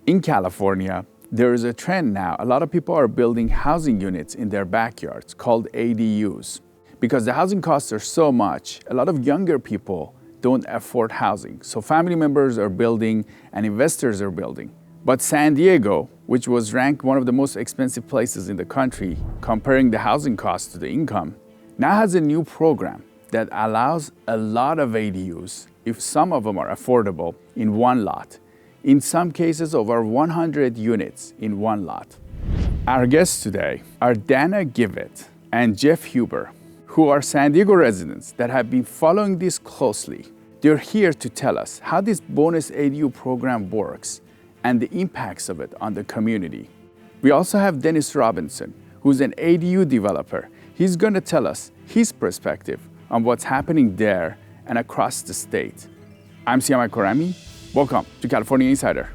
In California, there is a trend now. A lot of people are building housing units in their backyards called ADUs. Because the housing costs are so much, a lot of younger people don't afford housing. So family members are building and investors are building. But San Diego, which was ranked one of the most expensive places in the country, comparing the housing costs to the income, now has a new program that allows a lot of ADUs, if some of them are affordable, in one lot. In some cases, over 100 units in one lot. Our guests today are Dana Givet and Jeff Huber, who are San Diego residents that have been following this closely. They're here to tell us how this bonus ADU program works and the impacts of it on the community. We also have Dennis Robinson, who's an ADU developer. He's going to tell us his perspective on what's happening there and across the state. I'm Siama Korami. Welcome to California Insider.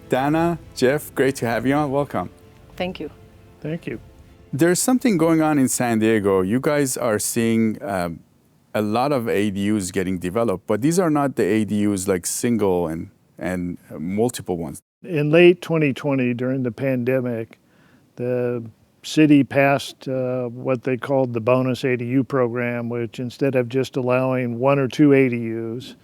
Dana, Jeff, great to have you on. Welcome. Thank you. Thank you. There's something going on in San Diego. You guys are seeing a lot of ADUs getting developed, but these are not the ADUs like single and multiple ones. In late 2020, during the pandemic, the city passed what they called the bonus ADU program, which instead of just allowing one or two ADUs,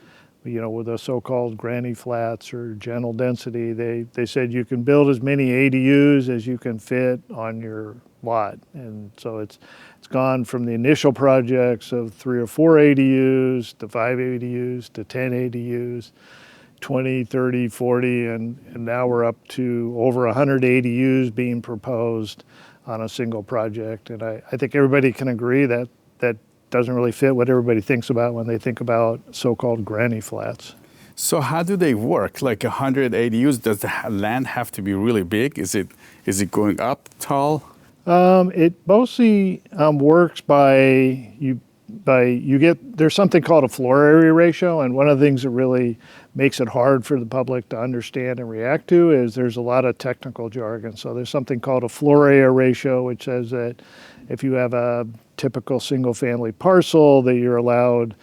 with the so-called granny flats or gentle density, they said you can build as many ADUs as you can fit on your lot. And so it's gone from the initial projects of 3 or 4 ADUs to 5 ADUs to 10 ADUs, 20, 30, 40, and now we're up to over 100 ADUs being proposed on a single project. And I think everybody can agree that that doesn't really fit what everybody thinks about when they think about so-called granny flats. So how do they work? Like 100 ADUs, does the land have to be really big? Is it going up tall? It mostly works there's something called a floor area ratio, and one of the things that really makes it hard for the public to understand and react to is there's a lot of technical jargon. So there's something called a floor area ratio, which says that if you have a typical single family parcel, that you're allowed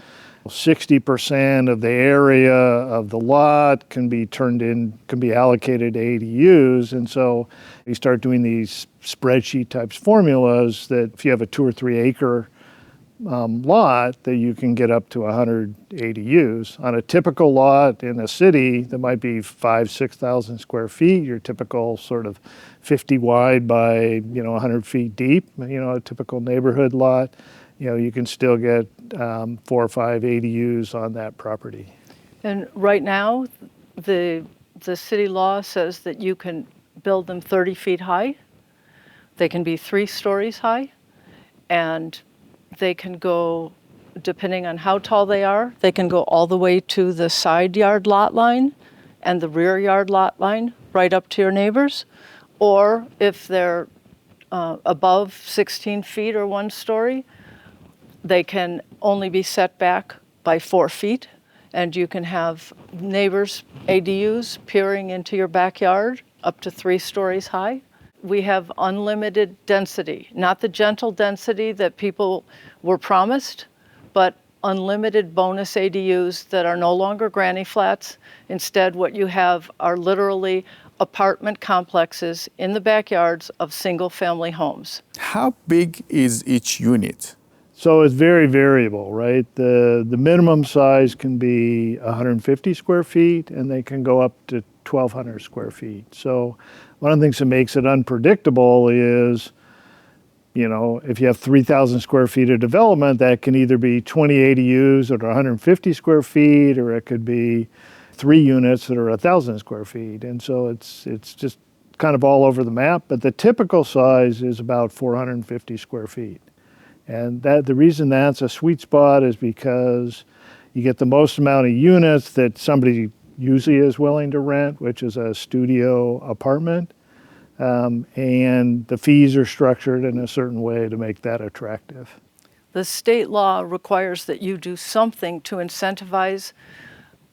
60% of the area of the lot can be allocated to ADUs. And so you start doing these spreadsheet types formulas that if you have a 2 or 3 acre lot, that you can get up to 100 ADUs. On a typical lot in a city that might be 5,000-6,000 square feet, your typical sort of 50 wide by 100 feet deep, a typical neighborhood lot, you can still get 4 or 5 ADUs on that property. And right now, the city law says that you can build them 30 feet high. They can be 3 stories high, and they can go, depending on how tall they are, they can go all the way to the side yard lot line and the rear yard lot line, right up to your neighbors. Or if they're above 16 feet or 1 story, they can only be set back by 4 feet, and you can have neighbors' ADUs peering into your backyard up to 3 stories high. We have unlimited density, not the gentle density that people were promised, but unlimited bonus ADUs that are no longer granny flats. Instead, what you have are literally apartment complexes in the backyards of single-family homes. How big is each unit? So it's very variable, right? The minimum size can be 150 square feet, and they can go up to 1,200 square feet. So one of the things that makes it unpredictable is, if you have 3,000 square feet of development, that can either be 20 ADUs that are 150 square feet, or it could be 3 units that are 1,000 square feet. And so it's just kind of all over the map, but the typical size is about 450 square feet. And the reason that's a sweet spot is because you get the most amount of units that somebody usually is willing to rent, which is a studio apartment. And the fees are structured in a certain way to make that attractive. The state law requires that you do something to incentivize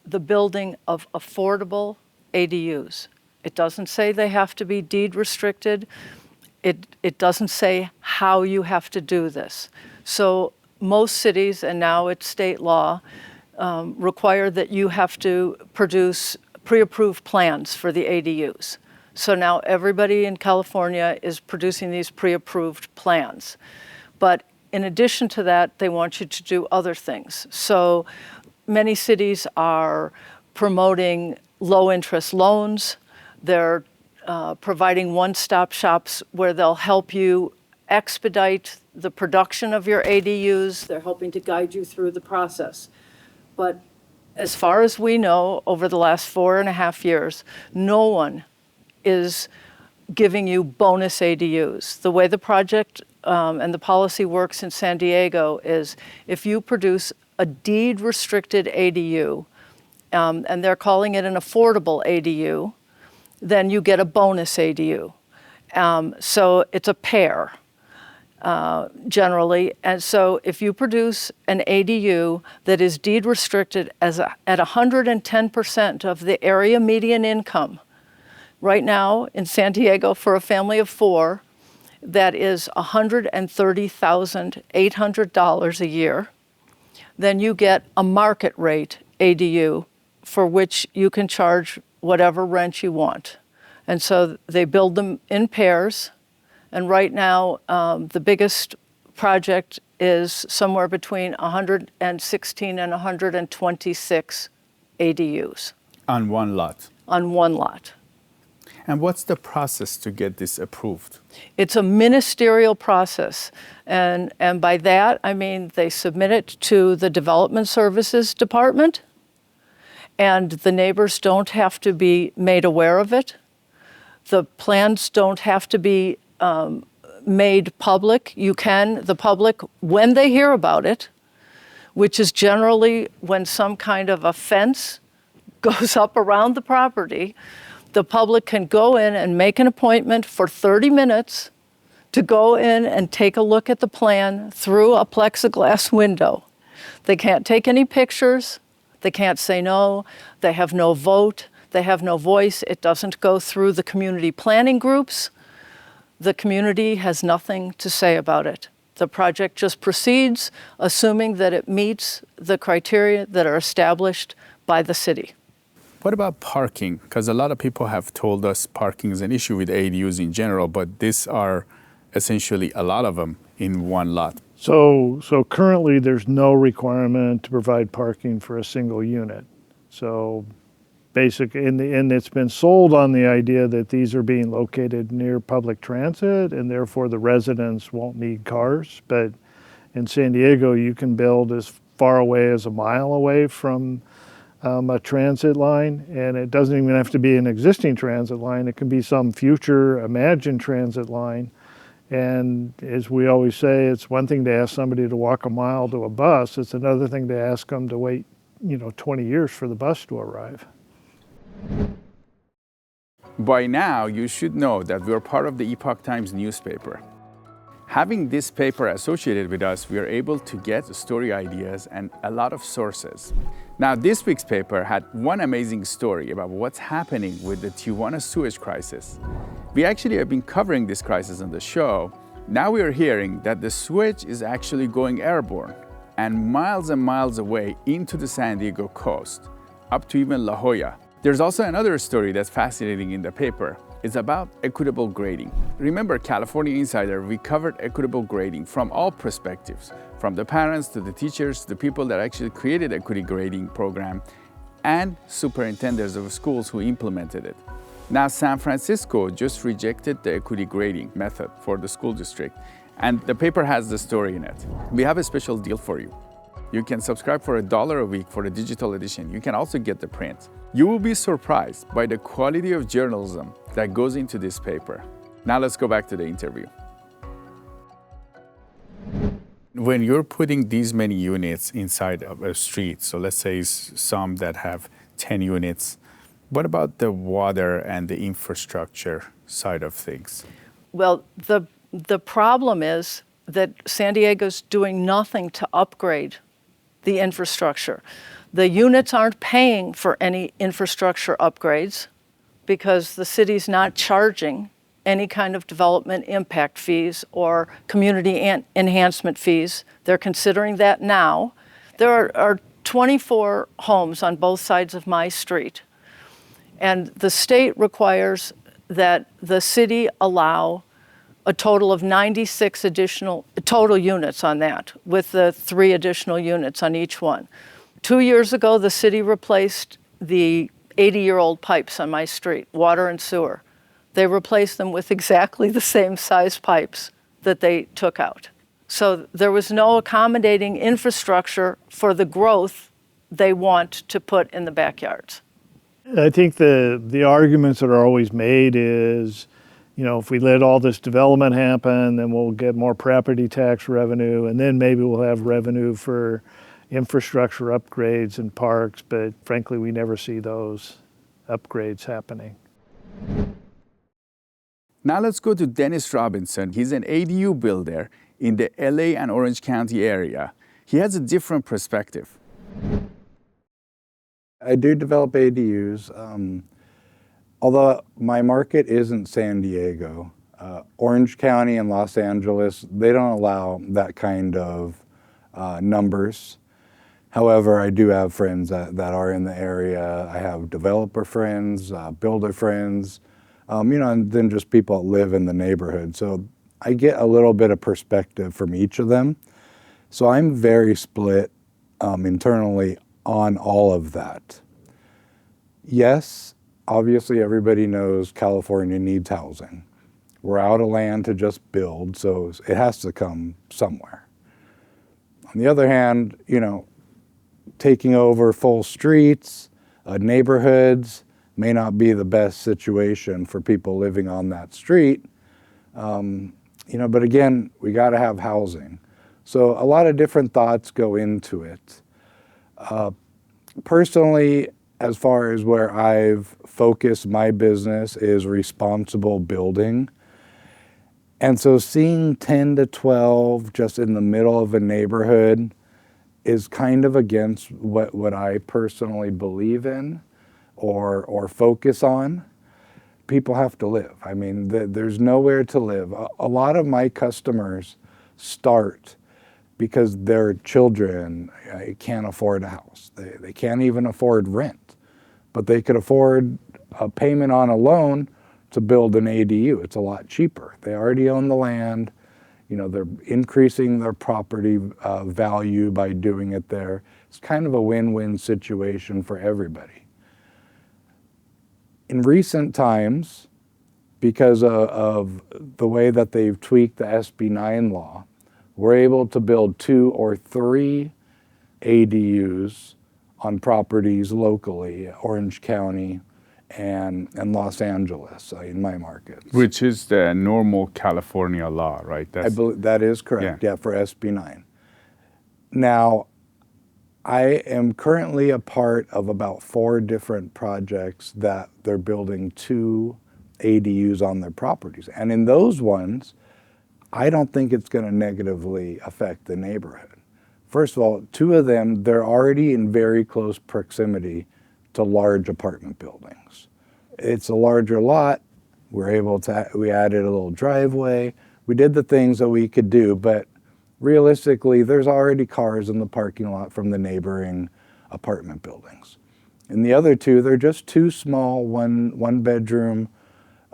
the building of affordable ADUs. It doesn't say they have to be deed restricted. It doesn't say how you have to do this. So most cities, and now it's state law, require that you have to produce pre-approved plans for the ADUs. So now everybody in California is producing these pre-approved plans. But in addition to that, they want you to do other things. So many cities are promoting low-interest loans. They're providing one-stop shops where they'll help you expedite the production of your ADUs. They're helping to guide you through the process. But as far as we know, over the last 4.5 years, no one is giving you bonus ADUs. The way the project and the policy works in San Diego is if you produce a deed-restricted ADU, and they're calling it an affordable ADU, then you get a bonus ADU. So it's a pair, generally. And so if you produce an ADU that is deed restricted at 110% of the area median income, right now in San Diego for a family of 4, that is $130,800 a year, then you get a market rate ADU for which you can charge whatever rent you want. And so they build them in pairs. And right now, the biggest project is somewhere between 116 and 126 ADUs. On one lot. On one lot. And what's the process to get this approved? It's a ministerial process. And by that, I mean they submit it to the Development Services Department, and the neighbors don't have to be made aware of it. The plans don't have to be made public. The public, when they hear about it, which is generally when some kind of a fence goes up around the property, the public can go in and make an appointment for 30 minutes to go in and take a look at the plan through a plexiglass window. They can't take any pictures. They can't say no. They have no vote. They have no voice. It doesn't go through the community planning groups. The community has nothing to say about it. The project just proceeds, assuming that it meets the criteria that are established by the city. What about parking? Because a lot of people have told us parking is an issue with ADUs in general, but these are essentially a lot of them in one lot. So currently there's no requirement to provide parking for a single unit. So basically, and it's been sold on the idea that these are being located near public transit and therefore the residents won't need cars. But in San Diego, you can build as far away as a mile away from a transit line, and it doesn't even have to be an existing transit line. It can be some future imagined transit line. And as we always say, it's one thing to ask somebody to walk a mile to a bus. It's another thing to ask them to wait, 20 years for the bus to arrive. By now, you should know that we are part of the Epoch Times newspaper. Having this paper associated with us, we are able to get story ideas and a lot of sources. Now, this week's paper had one amazing story about what's happening with the Tijuana sewage crisis. We actually have been covering this crisis on the show. Now we are hearing that the sewage is actually going airborne and miles away into the San Diego coast, up to even La Jolla. There's also another story that's fascinating in the paper. It's about equitable grading. Remember, California Insider, we covered equitable grading from all perspectives, from the parents to the teachers, to the people that actually created equity grading program, and superintendents of schools who implemented it. Now, San Francisco just rejected the equity grading method for the school district, and the paper has the story in it. We have a special deal for you. You can subscribe for $1 a week for the digital edition. You can also get the print. You will be surprised by the quality of journalism that goes into this paper. Now let's go back to the interview. When you're putting these many units inside of a street, so let's say some that have 10 units, what about the water and the infrastructure side of things? Well, the problem is that San Diego's doing nothing to upgrade the infrastructure. The units aren't paying for any infrastructure upgrades because the city's not charging any kind of development impact fees or community enhancement fees. They're considering that now. There are 24 homes on both sides of my street. And the state requires that the city allow a total of 96 additional total units on that, with the 3 additional units on each one. 2 years ago, the city replaced the 80-year-old pipes on my street, water and sewer. They replaced them with exactly the same size pipes that they took out. So there was no accommodating infrastructure for the growth they want to put in the backyards. I think the arguments that are always made is, if we let all this development happen, then we'll get more property tax revenue, and then maybe we'll have revenue for infrastructure upgrades and parks, but frankly, we never see those upgrades happening. Now let's go to Dennis Robinson. He's an ADU builder in the LA and Orange County area. He has a different perspective. I do develop ADUs, although my market isn't San Diego. Orange County and Los Angeles, they don't allow that kind of numbers. However, I do have friends that are in the area. I have developer friends, builder friends, and then just people that live in the neighborhood. So I get a little bit of perspective from each of them. So I'm very split internally on all of that. Yes, obviously everybody knows California needs housing. We're out of land to just build, so it has to come somewhere. On the other hand, taking over full streets, neighborhoods may not be the best situation for people living on that street. But again, we got to have housing. So a lot of different thoughts go into it. Personally, as far as where I've focused my business is responsible building. And so seeing 10 to 12 just in the middle of a neighborhood is kind of against what I personally believe in or focus on. People have to live. I mean, there's nowhere to live. A lot of my customers start because their children can't afford a house. They can't even afford rent, but they could afford a payment on a loan to build an ADU. It's a lot cheaper. They already own the land. They're increasing their property value by doing it there. It's kind of a win-win situation for everybody. In recent times, because of the way that they've tweaked the SB 9 law, we're able to build 2 or 3 ADUs on properties locally, Orange County and Los Angeles in my markets. Which is the normal California law, right? I believe that is correct, yeah, for SB 9. Now, I am currently a part of about 4 different projects that they're building 2 ADUs on their properties. And in those ones, I don't think it's going to negatively affect the neighborhood. First of all, 2 of them, they're already in very close proximity to large apartment buildings. It's a larger lot. We added a little driveway. We did the things that we could do, but realistically, there's already cars in the parking lot from the neighboring apartment buildings. And the other 2, they're just 2 small one bedroom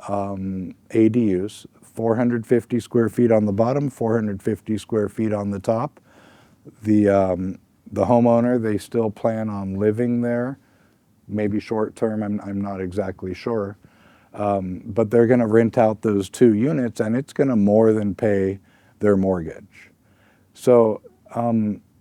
ADUs, 450 square feet on the bottom, 450 square feet on the top. The homeowner, they still plan on living there, maybe short term, I'm not exactly sure. But they're going to rent out those 2 units, and it's going to more than pay their mortgage. So,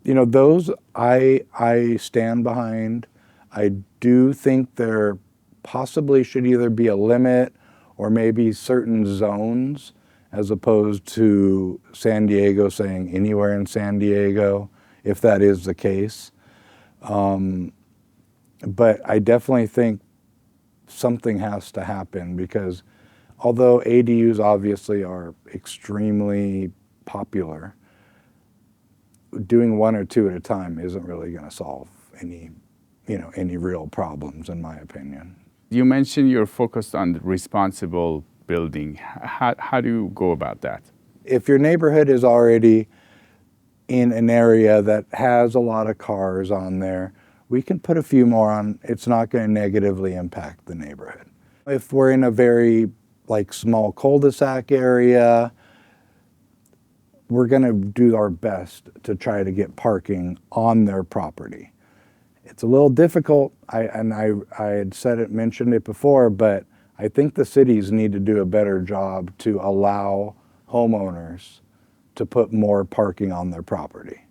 those I stand behind. I do think there possibly should either be a limit or maybe certain zones, as opposed to San Diego saying anywhere in San Diego, if that is the case. But I definitely think something has to happen, because although ADUs obviously are extremely popular, doing 1 or 2 at a time isn't really going to solve any real problems, in my opinion. You mentioned you're focused on responsible building. How do you go about that? If your neighborhood is already in an area that has a lot of cars on there, we can put a few more on. It's not going to negatively impact the neighborhood. If we're in a very like small cul-de-sac area, we're going to do our best to try to get parking on their property. It's a little difficult. I had mentioned it before, but I think the cities need to do a better job to allow homeowners to put more parking on their property.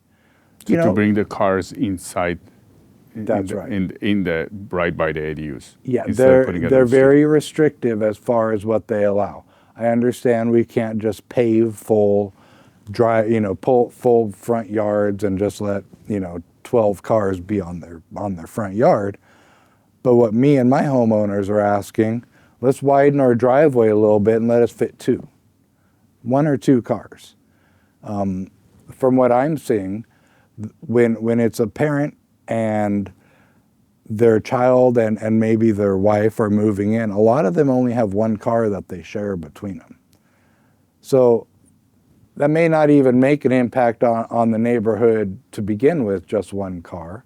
To bring the cars inside. That's right. In the right by the ADUs. Yeah, they're very restrictive as far as what they allow. I understand we can't just pave full front yards and just let 12 cars be on their front yard. But what me and my homeowners are asking, let's widen our driveway a little bit and let us fit one or two cars. From what I'm seeing, when it's a parent and their child and maybe their wife are moving in, a lot of them only have one car that they share between them. So that may not even make an impact on the neighborhood to begin with, just one car,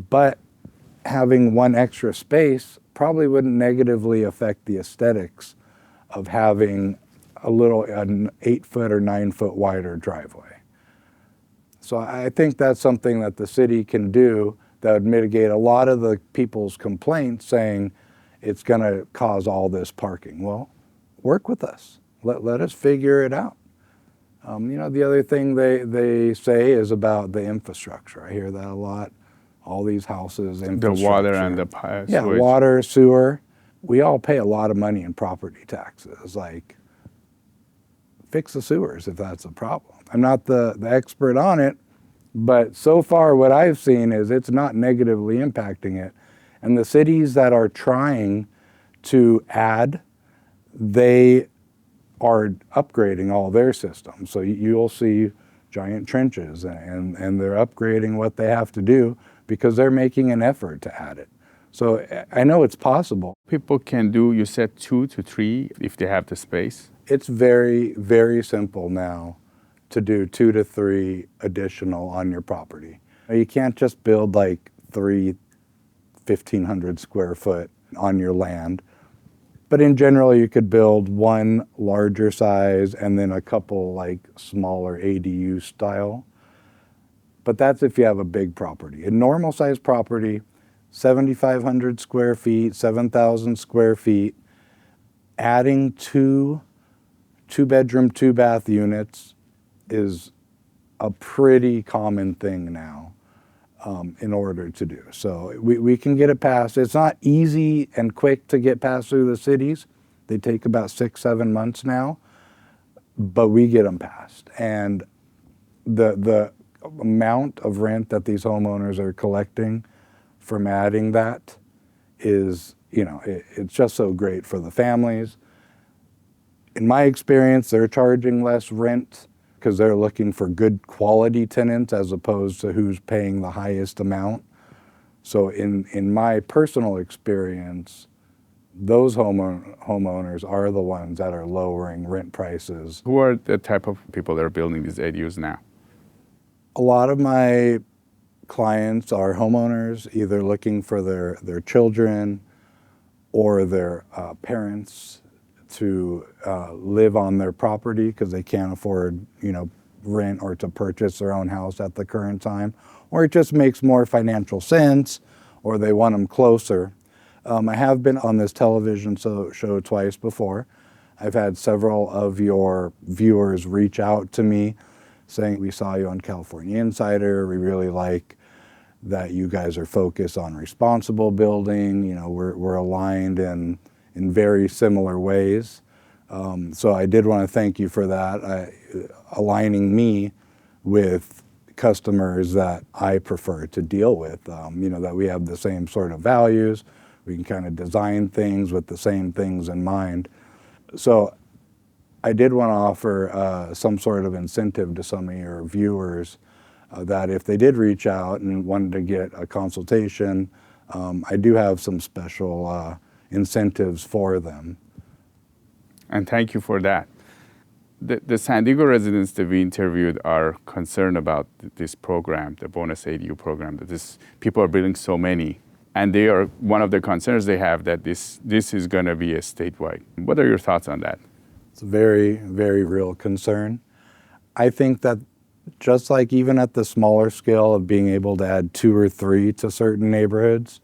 but having one extra space probably wouldn't negatively affect the aesthetics of having an 8-foot or 9-foot wider driveway. So I think that's something that the city can do that would mitigate a lot of the people's complaints saying it's going to cause all this parking. Well, work with us. Let us figure it out. The other thing they say is about the infrastructure. I hear that a lot. All these houses, infrastructure. The water and the sewage. Yeah, water, sewer. We all pay a lot of money in property taxes. Like, fix the sewers if that's a problem. I'm not the expert on it, but so far what I've seen is it's not negatively impacting it. And the cities that are trying to add, they are upgrading all their systems. So you'll see giant trenches and they're upgrading what they have to do because they're making an effort to add it. So I know it's possible. People can do, you said 2 to 3 if they have the space? It's very, very simple now to do 2 to 3 additional on your property. You can't just build like 3 1,500 square foot on your land. But in general, you could build one larger size and then a couple like smaller ADU style. But that's if you have a big property. A normal size property, 7,500 square feet, 7,000 square feet, adding 2 bedroom, 2 bath units is a pretty common thing now in order to do. So we can get it passed. It's not easy and quick to get passed through the cities. They take about 6-7 months now, but we get them passed. And the amount of rent that these homeowners are collecting from adding that is, it's just so great for the families. In my experience, they're charging less rent because they're looking for good quality tenants as opposed to who's paying the highest amount. So in my personal experience, those homeowners are the ones that are lowering rent prices. Who are the type of people that are building these ADUs now? A lot of my clients are homeowners, either looking for their children or their parents to live on their property because they can't afford, rent or to purchase their own house at the current time, or it just makes more financial sense, or they want them closer. I have been on this television show twice before. I've had several of your viewers reach out to me saying, we saw you on California Insider. We really like that you guys are focused on responsible building. We're aligned in very similar ways. So I did want to thank you for that, aligning me with customers that I prefer to deal with, that we have the same sort of values. We can kind of design things with the same things in mind. So I did want to offer some sort of incentive to some of your viewers that if they did reach out and wanted to get a consultation, I do have some special incentives for them. And thank you for that. The San Diego residents that we interviewed are concerned about this program, the bonus ADU program, that people are building so many. And one of the concerns they have that this is going to be a statewide. What are your thoughts on that? It's a very, very real concern. I think that just like even at the smaller scale of being able to add 2 or 3 to certain neighborhoods,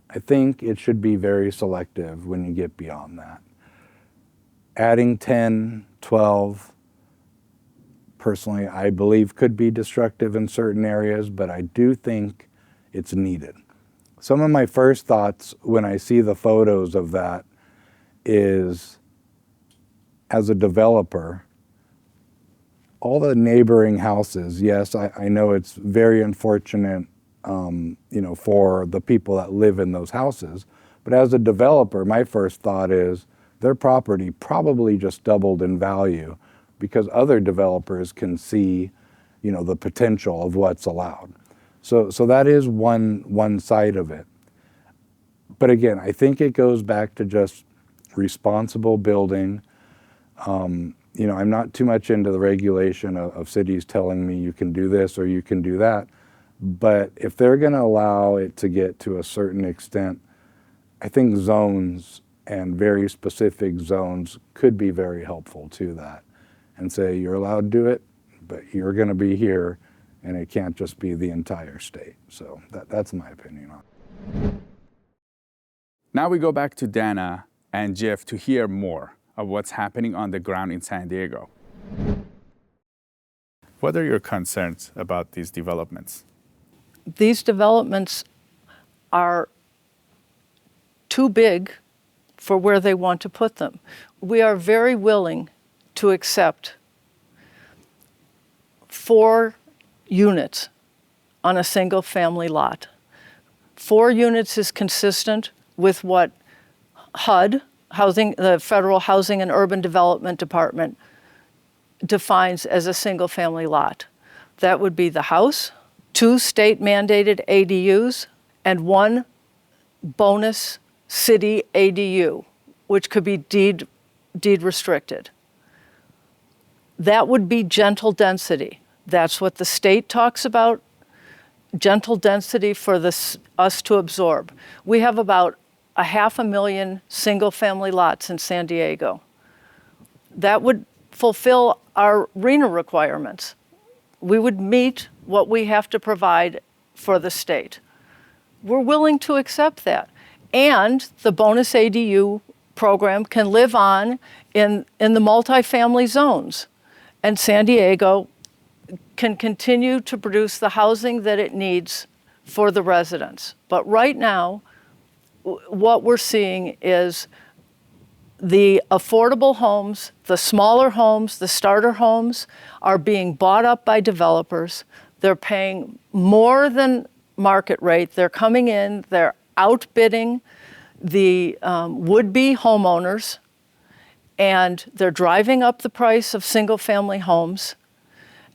I think it should be very selective when you get beyond that. Adding 10, 12, personally, I believe could be destructive in certain areas, but I do think it's needed. Some of my first thoughts when I see the photos of that is, as a developer, all the neighboring houses, yes, I know it's very unfortunate, for the people that live in those houses. But as a developer, my first thought is their property probably just doubled in value because other developers can see, the potential of what's allowed. So that is one side of it. But again, I think it goes back to just responsible building. I'm not too much into the regulation of cities telling me you can do this or you can do that. But if they're going to allow it to get to a certain extent, I think zones and very specific zones could be very helpful to that. And say you're allowed to do it, but you're going to be here, and it can't just be the entire state. So that's my opinion on it. Now we go back to Dana and Jeff to hear more of what's happening on the ground in San Diego. What are your concerns about these developments? These developments are too big for where they want to put them. We are very willing to accept 4 units on a single family lot. 4 units is consistent with what HUD, the Federal Housing and Urban Development Department, defines as a single family lot. That would be the house, 2 state mandated ADUs, and 1 bonus city ADU, which could be deed restricted. That would be gentle density. That's what the state talks about, gentle density for us to absorb. We have about 500,000 single-family lots in San Diego. That would fulfill our RHNA requirements. We would meet what we have to provide for the state. We're willing to accept that. And the bonus ADU program can live on in the multifamily zones. And San Diego can continue to produce the housing that it needs for the residents. But right now, what we're seeing is the affordable homes, the smaller homes, the starter homes are being bought up by developers. They're paying more than market rate. They're coming in, they're outbidding the would-be homeowners, and they're driving up the price of single-family homes.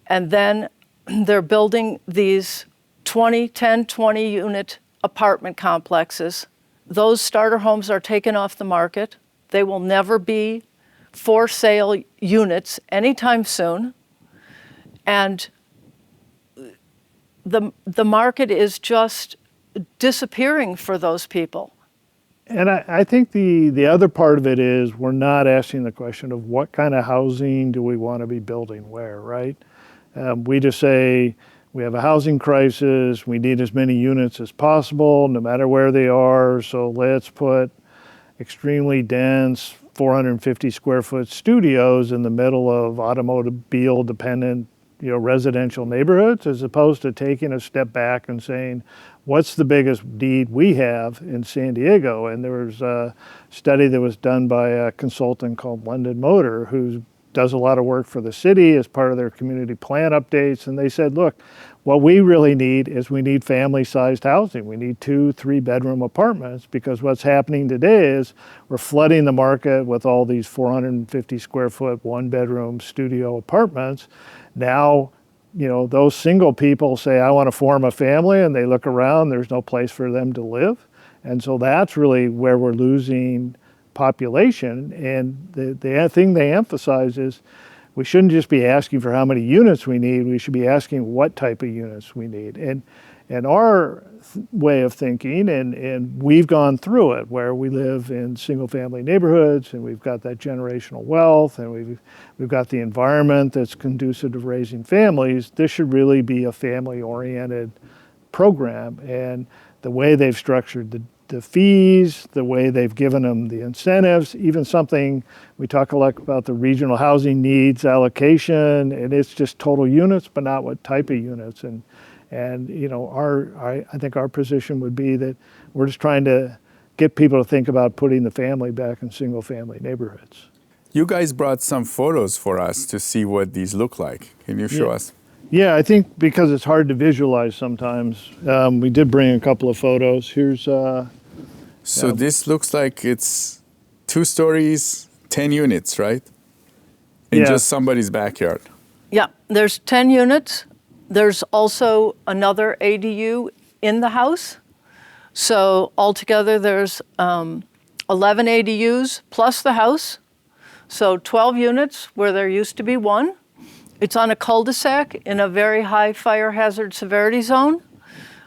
And then they're building these 20 unit apartment complexes. Those starter homes are taken off the market. They will never be for sale units anytime soon. And the market is just disappearing for those people. And I think the other part of it is we're not asking the question of what kind of housing do we want to be building where, right? We just say we have a housing crisis, we need as many units as possible, no matter where they are, so let's put extremely dense 450 square foot studios in the middle of automobile dependent residential neighborhoods, as opposed to taking a step back and saying, what's the biggest need we have in San Diego? And there was a study that was done by a consultant called London Motor, who does a lot of work for the city as part of their community plan updates. And they said, look, what we really need is we need family-sized housing. We need 2-3 bedroom apartments, because what's happening today is we're flooding the market with all these 450 square foot, 1-bedroom studio apartments. Now, those single people say, I want to form a family, and they look around, there's no place for them to live. And so that's really where we're losing population. And the thing they emphasize is we shouldn't just be asking for how many units we need. We should be asking what type of units we need. And our way of thinking, and we've gone through it, where we live in single-family neighborhoods, and we've got that generational wealth, and we've got the environment that's conducive to raising families. This should really be a family-oriented program, and the way they've structured the fees, the way they've given them the incentives, even something, we talk a lot about the regional housing needs allocation, and it's just total units, but not what type of units. And you know, I think our position would be that we're just trying to get people to think about putting the family back in single-family neighborhoods. You guys brought some photos for us to see what these look like. Can you show us? Yeah, I think because it's hard to visualize sometimes, we did bring a couple of photos. Here's. So this looks like it's 2 stories, 10 units, right? In just somebody's backyard. Yeah, there's 10 units. There's also another ADU in the house. So altogether there's 11 ADUs plus the house. So 12 units where there used to be 1. It's on a cul-de-sac in a very high fire hazard severity zone.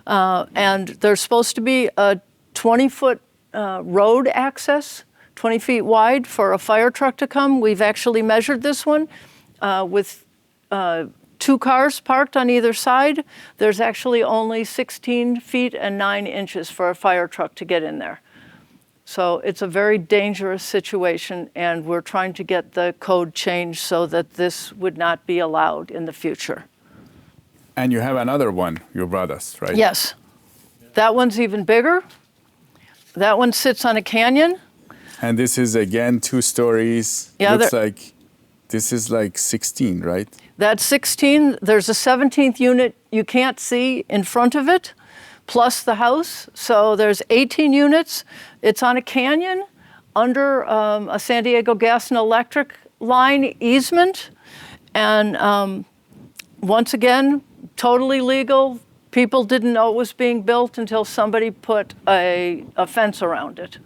And there's supposed to be a 20-foot road access, 20 feet wide for a fire truck to come. We've actually measured this one with 2 cars parked on either side. There's actually only 16 feet and 9 inches for a fire truck to get in there. So it's a very dangerous situation, and we're trying to get the code changed so that this would not be allowed in the future. And you have another one you brought us, right? Yes. That one's even bigger. That one sits on a canyon. And this is, again, 2 stories. Yeah, looks like this is like 16, right? That's 16. There's a 17th unit you can't see in front of it, plus the house. So there's 18 units. It's on a canyon under a San Diego Gas and Electric line easement. And once again, totally legal. People didn't know it was being built until somebody put a fence around it.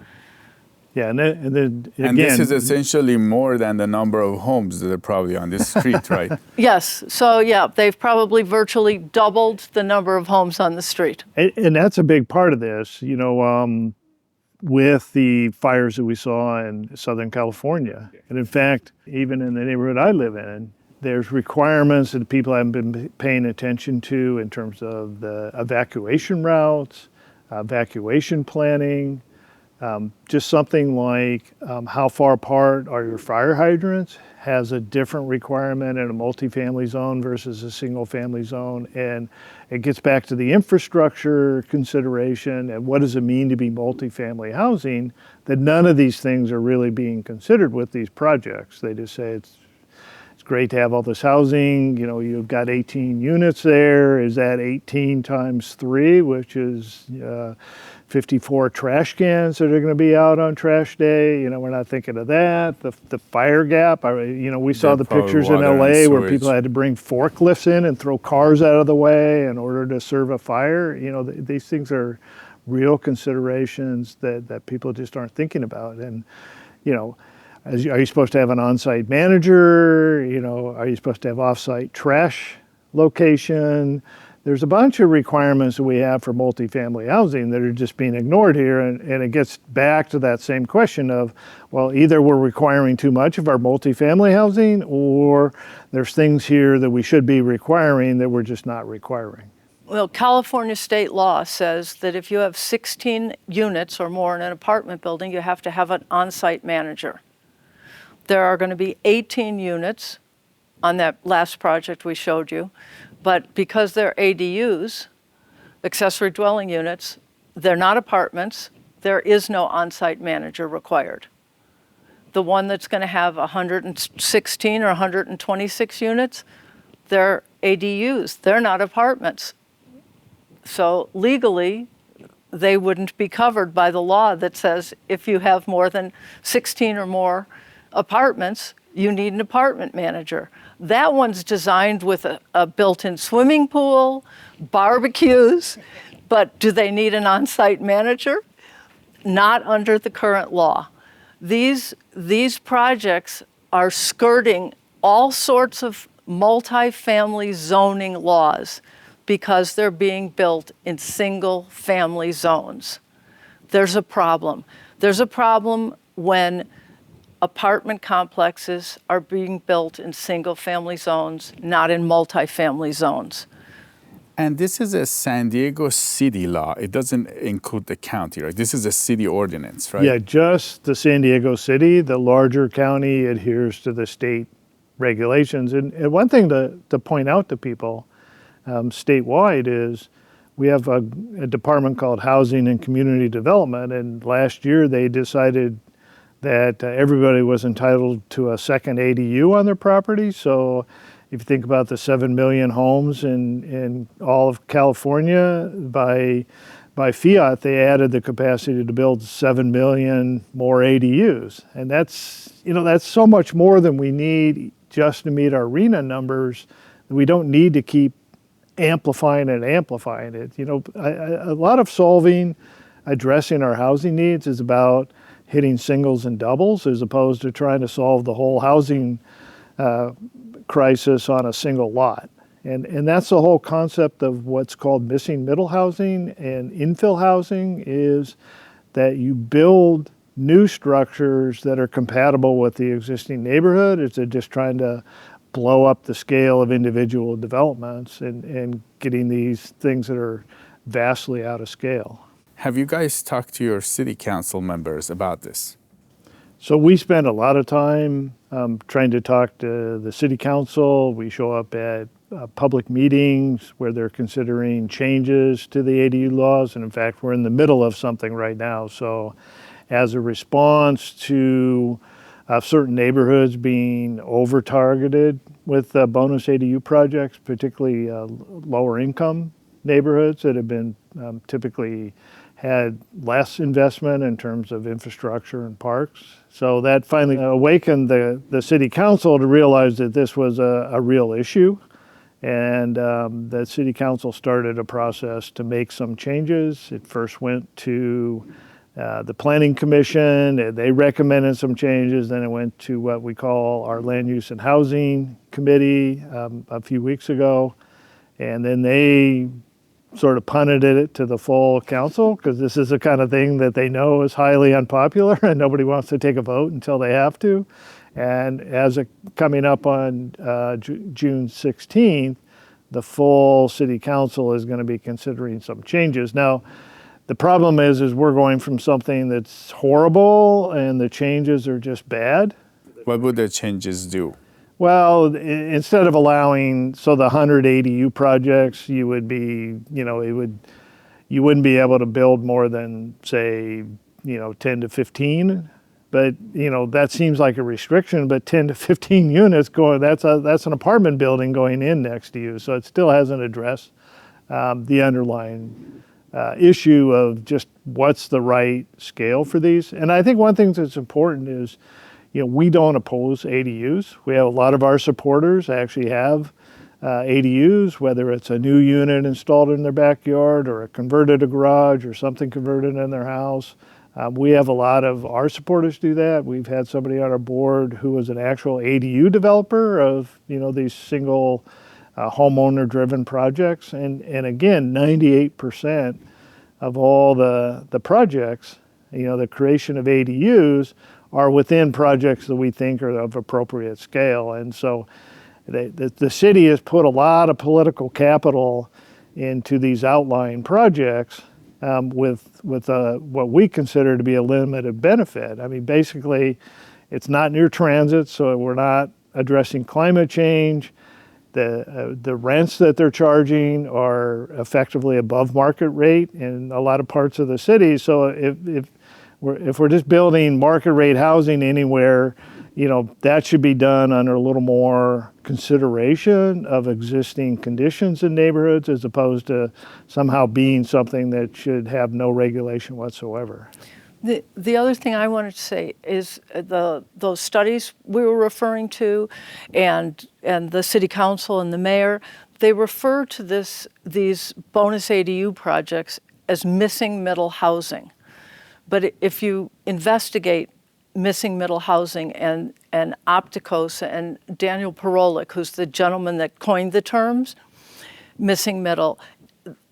Yeah, and then again, and this is essentially more than the number of homes that are probably on this street, right? Yes. So, yeah, they've probably virtually doubled the number of homes on the street. and that's a big part of this, you know, with the fires that we saw in Southern California. And in fact, even in the neighborhood I live in, there's requirements that people haven't been paying attention to in terms of the evacuation routes, evacuation planning. Just something like how far apart are your fire hydrants has a different requirement in a multifamily zone versus a single family zone. And it gets back to the infrastructure consideration and what does it mean to be multifamily housing, that none of these things are really being considered with these projects. They just say it's great to have all this housing, you know, you've got 18 units there. Is that 18 times 3, which is 54 trash cans that are going to be out on trash day? You know, we're not thinking of that. The fire gap, you know, we saw the pictures in LA where people had to bring forklifts in and throw cars out of the way in order to serve a fire. You know, these things are real considerations that people just aren't thinking about. And, you know, are you supposed to have an on-site manager? You know, are you supposed to have off-site trash location? There's a bunch of requirements that we have for multifamily housing that are just being ignored here. And it gets back to that same question of, well, either we're requiring too much of our multifamily housing, or there's things here that we should be requiring that we're just not requiring. Well, California state law says that if you have 16 units or more in an apartment building, you have to have an on-site manager. There are going to be 18 units on that last project we showed you, but because they're ADUs, accessory dwelling units, they're not apartments, there is no on-site manager required. The one that's going to have 116 or 126 units, they're ADUs, they're not apartments. So legally, they wouldn't be covered by the law that says if you have more than 16 or more apartments, you need an apartment manager. That one's designed with a built-in swimming pool, barbecues, but do they need an on-site manager? Not under the current law. These projects are skirting all sorts of multifamily zoning laws because they're being built in single-family zones. There's a problem. There's a problem when apartment complexes are being built in single-family zones, not in multifamily zones. And this is a San Diego city law. It doesn't include the county, right? This is a city ordinance, right? Yeah, just the San Diego city. The larger county adheres to the state regulations. And one thing to point out to people statewide is we have a department called Housing and Community Development, and last year they decided that everybody was entitled to a second ADU on their property. So if you think about the 7 million homes in all of California, by fiat, they added the capacity to build 7 million more ADUs. And that's so much more than we need just to meet our RHNA numbers. We don't need to keep amplifying it. A lot of addressing our housing needs is about hitting singles and doubles as opposed to trying to solve the whole housing crisis on a single lot. And that's the whole concept of what's called missing middle housing and infill housing, is that you build new structures that are compatible with the existing neighborhood. It's just trying to blow up the scale of individual developments and getting these things that are vastly out of scale. Have you guys talked to your city council members about this? So we spend a lot of time trying to talk to the city council. We show up at public meetings where they're considering changes to the ADU laws. And in fact, we're in the middle of something right now. So as a response to certain neighborhoods being over-targeted with bonus ADU projects, particularly lower income neighborhoods that have been typically had less investment in terms of infrastructure and parks. So that finally awakened the city council to realize that this was a real issue. And the city council started a process to make some changes. It first went to the planning commission, and they recommended some changes. Then it went to what we call our land use and housing committee a few weeks ago. And then they sort of punted it to the full council, because this is the kind of thing that they know is highly unpopular and nobody wants to take a vote until they have to. And coming up on June 16th, the full city council is going to be considering some changes. Now, the problem is we're going from something that's horrible and the changes are just bad. What would the changes do? Well, instead of allowing, the 100 ADU projects, you wouldn't be able to build more than, say, 10 to 15. But, that seems like a restriction, but 10 to 15 units that's an apartment building going in next to you. So it still hasn't addressed the underlying issue of just what's the right scale for these. And I think one thing that's important is, we don't oppose ADUs. We have a lot of our supporters actually have ADUs, whether it's a new unit installed in their backyard or a converted garage or something converted in their house. We have a lot of our supporters do that. We've had somebody on our board who was an actual ADU developer of, these single homeowner-driven projects. And again, 98% of all the projects, the creation of ADUs are within projects that we think are of appropriate scale. And so the city has put a lot of political capital into these outlying projects with what we consider to be a limited benefit. I mean, basically, it's not near transit, so we're not addressing climate change. The rents that they're charging are effectively above market rate in a lot of parts of the city. So if we're just building market rate housing anywhere, that should be done under a little more consideration of existing conditions in neighborhoods, as opposed to somehow being something that should have no regulation whatsoever. The other thing I wanted to say is those studies we were referring to, and the city council and the mayor, they refer to these bonus ADU projects as missing middle housing. But if you investigate missing middle housing and and Opticos and Daniel Parolic, who's the gentleman that coined the terms, missing middle.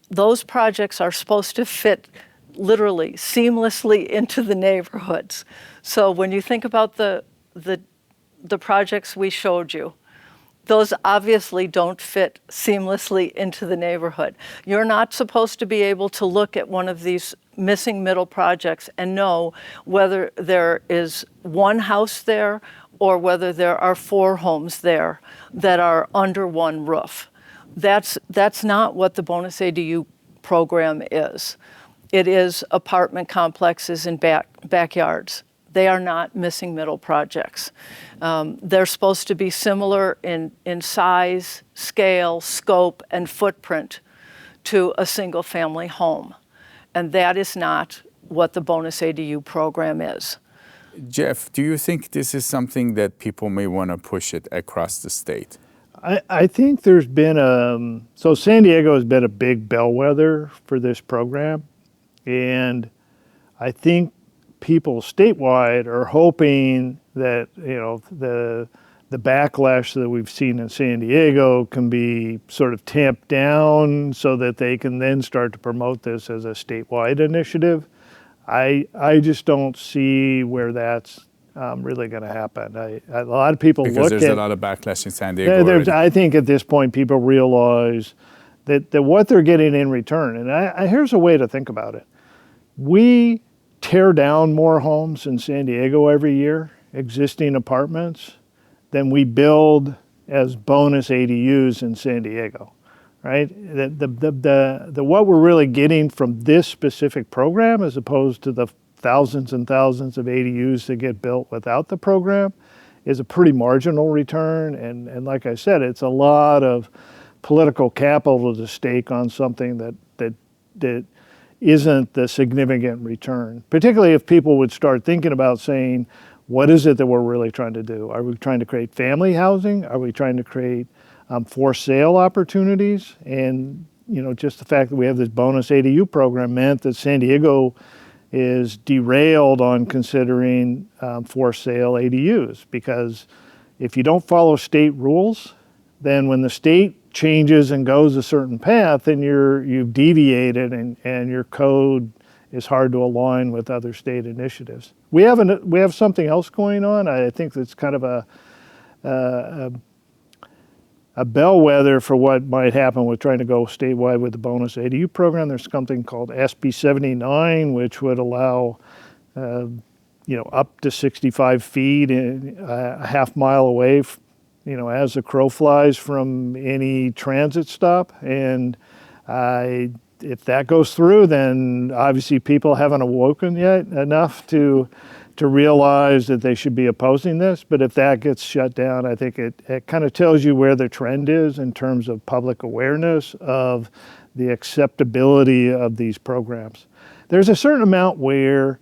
Those projects are supposed to fit literally seamlessly into the neighborhoods. So when you think about the projects we showed you, those obviously don't fit seamlessly into the neighborhood. You're not supposed to be able to look at one of these missing middle projects and know whether there is one house there or whether there are 4 homes there that are under one roof. That's not what the bonus ADU program is. It is apartment complexes and backyards. They are not missing middle projects. They're supposed to be similar in size, scale, scope, and footprint to a single family home. And that is not what the bonus ADU program is. Jeff, do you think this is something that people may want to push it across the state? I think there's been so San Diego has been a big bellwether for this program. And I think people statewide are hoping that, the backlash that we've seen in San Diego can be sort of tamped down so that they can then start to promote this as a statewide initiative. I just don't see where that's really going to happen. A lot of people because there's a lot of backlash in San Diego already. I think at this point people realize that what they're getting in return, and here's a way to think about it. We tear down more homes in San Diego every year, existing apartments, than we build as bonus ADUs in San Diego, right? The what we're really getting from this specific program, as opposed to the thousands and thousands of ADUs that get built without the program, is a pretty marginal return. And like I said, it's a lot of political capital to stake on something that isn't the significant return, particularly if people would start thinking about saying, what is it that we're really trying to do? Are we trying to create family housing? Are we trying to create for sale opportunities? And just the fact that we have this bonus ADU program meant that San Diego is derailed on considering for sale ADUs, because if you don't follow state rules, then when the state changes and goes a certain path, then you've deviated and your code is hard to align with other state initiatives. We have something else going on. I think that's kind of a bellwether for what might happen with trying to go statewide with the bonus ADU program. There's something called SB 79, which would allow up to 65 feet a half mile away as the crow flies from any transit stop. And if that goes through, then obviously people haven't awoken yet enough to realize that they should be opposing this. But if that gets shut down, I think it kind of tells you where the trend is in terms of public awareness of the acceptability of these programs. There's a certain amount where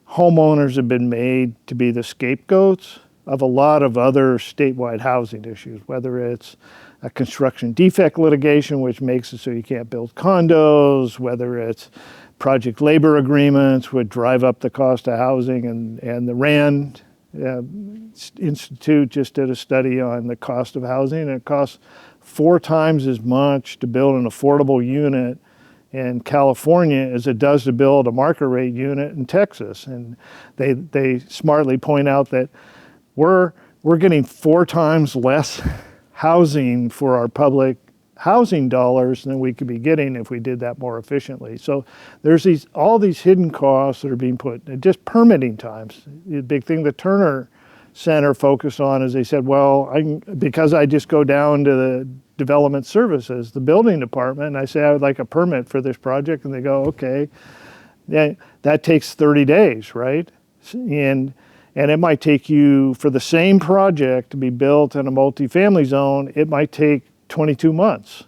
homeowners have been made to be the scapegoats of a lot of other statewide housing issues, whether it's a construction defect litigation, which makes it so you can't build condos, whether it's project labor agreements would drive up the cost of housing, and the RAND Institute just did a study on the cost of housing, and it costs 4 times as much to build an affordable unit in California as it does to build a market rate unit in Texas. And they smartly point out that we're getting 4 times less housing for our public housing dollars than we could be getting if we did that more efficiently. So there's all these hidden costs that are being put, just permitting times. The big thing the Turner Center focused on is they said, well, because I just go down to the development services, the building department, and I say I would like a permit for this project, and they go, okay, that takes 30 days, right? And it might take you, for the same project to be built in a multifamily zone, it might take 22 months.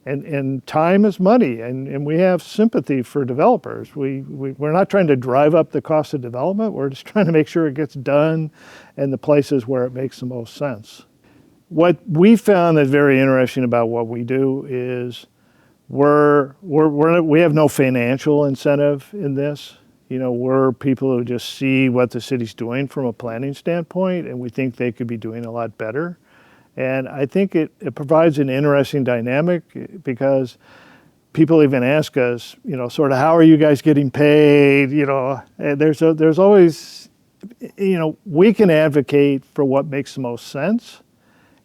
And time is money, and we have sympathy for developers. We're not trying to drive up the cost of development, we're just trying to make sure it gets done in the places where it makes the most sense. What we found that's very interesting about what we do is we have no financial incentive in this. we're people who just see what the city's doing from a planning standpoint, and we think they could be doing a lot better. And I think it provides an interesting dynamic because people even ask us, sort of, how are you guys getting paid? And there's always, we can advocate for what makes the most sense,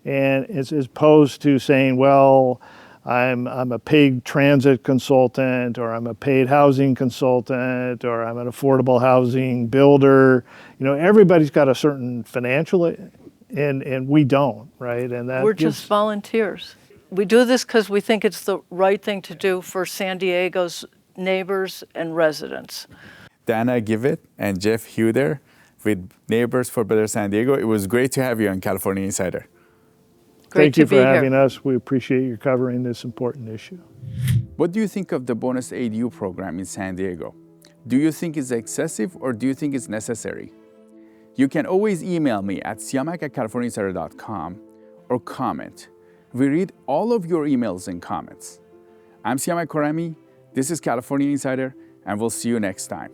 and as opposed to saying, well, I'm a paid transit consultant, or I'm a paid housing consultant, or I'm an affordable housing builder. Everybody's got a certain financial, and we don't, right? And that We're just volunteers. We do this because we think it's the right thing to do for San Diego's neighbors and residents. Dana Givett and Jeff Huder with Neighbors for Better San Diego. It was great to have you on California Insider. Thank you for having us. We appreciate you covering this important issue. What do you think of the bonus ADU program in San Diego? Do you think it's excessive, or do you think it's necessary? You can always email me at siamak@californiainsider.com or comment. We read all of your emails and comments. I'm Siamak Korami. This is California Insider, and we'll see you next time.